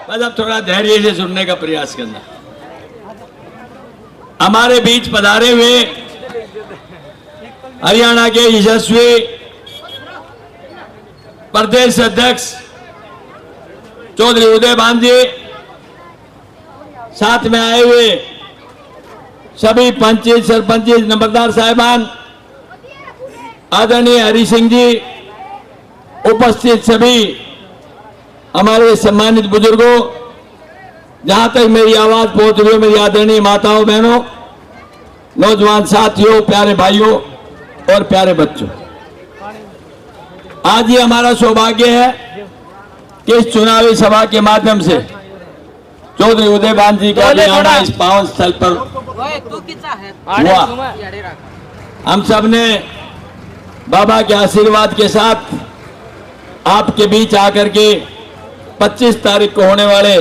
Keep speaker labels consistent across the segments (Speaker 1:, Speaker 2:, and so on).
Speaker 1: बस अब थोड़ा धैर्य से सुनने का प्रयास करना। हमारे बीच पधारे हुए हरियाणा के यशस्वी प्रदेश अध्यक्ष चौधरी उदय भान जी, साथ में आए हुए सभी पंची सरपंची नंबरदार साहिबान, आदरणीय हरि सिंह जी, उपस्थित सभी हमारे सम्मानित बुजुर्गों, जहां तक मेरी आवाज पहुंच रही हो, मेरी आदरणीय माताओं बहनों, नौजवान साथियों, प्यारे भाइयों और प्यारे बच्चों, आज ये हमारा सौभाग्य है कि इस चुनावी सभा के माध्यम से चौधरी उदय भान जी का भी आना इस पावन स्थल पर हुआ। हम सब ने बाबा के आशीर्वाद के साथ आपके बीच आकर के 25 तारीख को होने वाले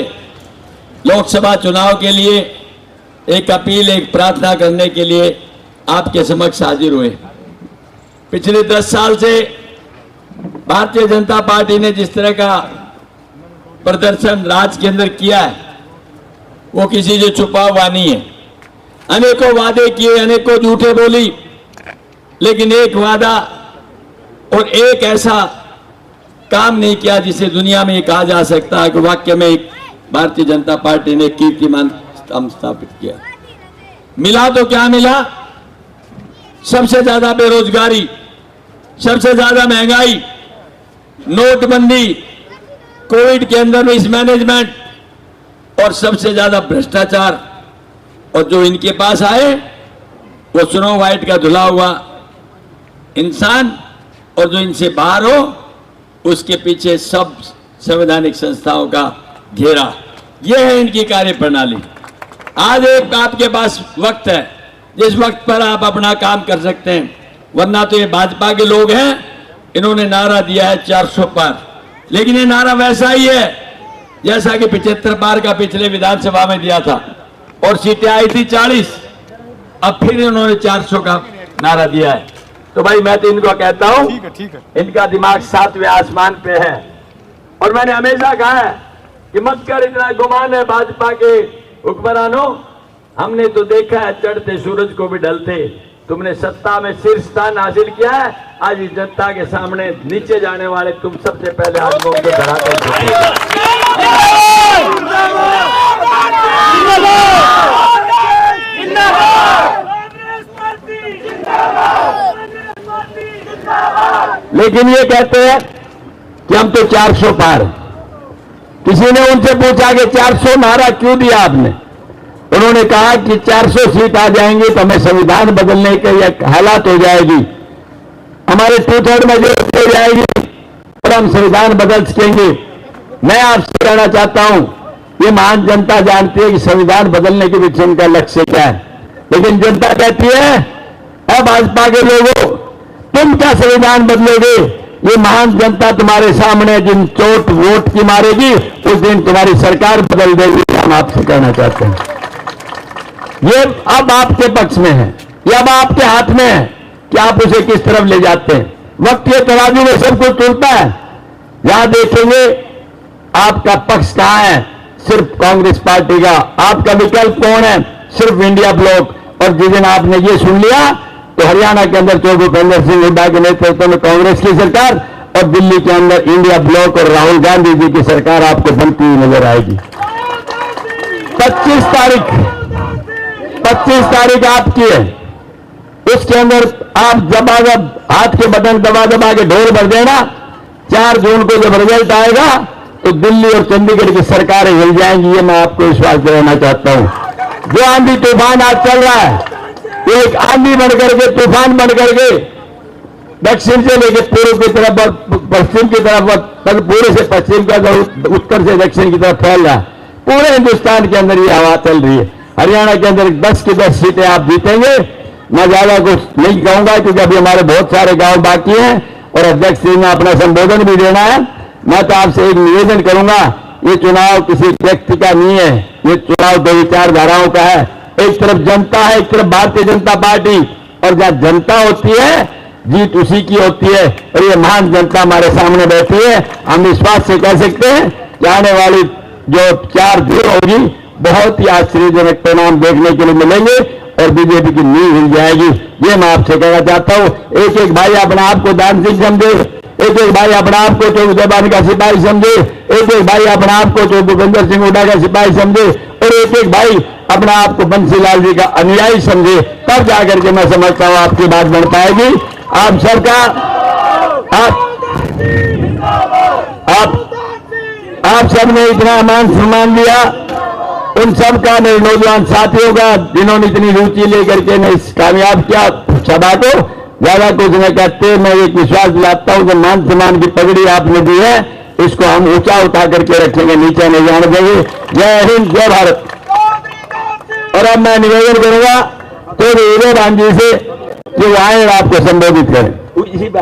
Speaker 1: लोकसभा चुनाव के लिए एक अपील, एक प्रार्थना करने के लिए आपके समक्ष हाजिर हुए। पिछले 10 साल से भारतीय जनता पार्टी ने जिस तरह का प्रदर्शन राज्य के अंदर किया है, वो किसी से छुपा हुआ नहीं है। अनेकों वादे किए, अनेकों झूठे बोली, लेकिन एक वादा और एक ऐसा काम नहीं किया जिसे दुनिया में कहा जा सकता है कि वाक्य में एक भारतीय जनता पार्टी ने कीर्तिमान स्थापित किया। मिला तो क्या मिला? सबसे ज्यादा बेरोजगारी, सबसे ज्यादा महंगाई, नोटबंदी, कोविड के अंदर मिसमैनेजमेंट और सबसे ज्यादा भ्रष्टाचार। और जो इनके पास आए वो स्नो व्हाइट का धुला हुआ इंसान, और जो इनसे बाहर हो उसके पीछे सब संवैधानिक संस्थाओं का घेरा। यह है इनकी कार्य प्रणाली। आज एक आपके पास वक्त है जिस वक्त पर आप अपना काम कर सकते हैं, वरना तो ये भाजपा के लोग हैं, इन्होंने नारा दिया है 400 पार, लेकिन ये नारा वैसा ही है जैसा कि 75 पार का पिछले विधानसभा में दिया था और सीटें आई थी 40, अब फिर इन्होंने 400 का नारा दिया है। तो भाई मैं तो इनको कहता हूं, इनका दिमाग 7वें आसमान पे है। और मैंने हमेशा कहा है कि मत कर इतना गुमान है भाजपा के हुक्मरानों, हमने तो देखा है चढ़ते सूरज को भी ढलते। तुमने सत्ता में शीर्ष स्थान हासिल किया है, आज इस जनता के सामने नीचे जाने वाले तुम सबसे पहले आदमों को धराते। लेकिन ये कहते हैं कि हम तो 400 पार। किसी ने उनसे पूछा कि 400 नारा क्यों दिया आपने? उन्होंने कहा कि 400 सीट आ जाएंगे तो हमें संविधान बदलने के एक हालात हो जाएगी, हमारे 2/3 मेजॉरिटी हो जाएगी और हम संविधान बदल सकेंगे। मैं आपसे कहना चाहता हूं, ये महान जनता जानती है कि संविधान बदलने के पीछे उनका लक्ष्य क्या है, लेकिन जनता कहती है अब भाजपा के लोगों तुम क्या संविधान बदलोगे? ये महान जनता तुम्हारे सामने जिन चोट वोट की मारेगी उस दिन तुम्हारी सरकार बदल देगी। हम आपसे कहना चाहते हैं ये अब आपके पक्ष में है, ये अब आपके हाथ में है कि आप उसे किस तरफ ले जाते हैं। वक्त के तराजू में सब कुछ टूटता है। यहां देखेंगे आपका पक्ष कहां है? सिर्फ कांग्रेस पार्टी का। आपका विकल्प कौन है? सिर्फ इंडिया ब्लॉक। और जिस दिन आपने ये सुन लिया तो हरियाणा के अंदर चौधरी भूपेंद्र सिंह हुड्डा के नेतृत्व में कांग्रेस की सरकार और दिल्ली के अंदर इंडिया ब्लॉक और राहुल गांधी जी की सरकार आपको बनती हुई नजर आएगी। 25 तारीख आपकी है, उसके अंदर आप दबादब हाथ के बटन दबा के ढोल भर देना। 4 जून को जब रिजल्ट आएगा तो दिल्ली और चंडीगढ़ की सरकारें हिल जाएंगी, ये मैं आपको विश्वास दिलाना चाहता हूं। जो आंधी तूफान आज चल रहा है, एक आंधी बन करके तूफान बन करके दक्षिण से लेकर पूर्व की तरफ और पश्चिम की तरफ और पूरे से पश्चिम का उत्तर से दक्षिण की तरफ फैल रहा है। पूरे हिंदुस्तान के अंदर ये हवा चल रही है। हरियाणा के अंदर 10 की 10 सीटें आप जीतेंगे। मैं ज्यादा कुछ नहीं कहूंगा क्योंकि अभी हमारे बहुत सारे गांव बाकी हैं और अध्यक्ष जी ने अपना संबोधन भी देना है। मैं तो आपसे एक निवेदन करूंगा, ये चुनाव किसी व्यक्ति का नहीं है, ये चुनाव 2 विचारधाराओं का है। एक तरफ जनता है, एक तरफ भारतीय जनता पार्टी, और जहां जनता होती है जीत उसी की होती है। और ये महान जनता हमारे सामने बैठी है। हम विश्वास से कह सकते हैं कि आने वाली
Speaker 2: जो 4 दिन होगी, बहुत ही आश्चर्यजनक परिणाम देखने के लिए मिलेंगे और बीजेपी की नींव हिल जाएगी। ये मैं आपसे कहना चाहता हूं। एक एक भाई अपने आप को दान सिंह समझे, एक एक भाई अपने आप को चौधरी जबान का सिपाही समझे, एक एक भाई अपने आप को चौधरी भूपेंद्र सिंह हुड्डा का सिपाही समझे और एक एक भाई अपने आप को बंसीलाल जी का अनुयायी समझे। तब जाकर के मैं समझता हूं आपकी बात बन पाएगी। आप सबका आप सबने इतना मान सम्मान दिया, उन सब का, मेरे नौजवान साथियों का, जिन्होंने इतनी रुचि लेकर के ने इस कामयाब किया सभा को। ज्यादा कुछ नहीं कहते, मैं एक विश्वास दिलाता हूं कि मान सम्मान की पगड़ी आपने दी है, इसको हम ऊंचा उठा करके रखेंगे, नीचे नहीं जाने देंगे। जय हिंद, जय भारत। और अब मैं निवेदन करूंगा तो हीरे भांजी से कि वो आए और आपको संबोधित करें। इसी पे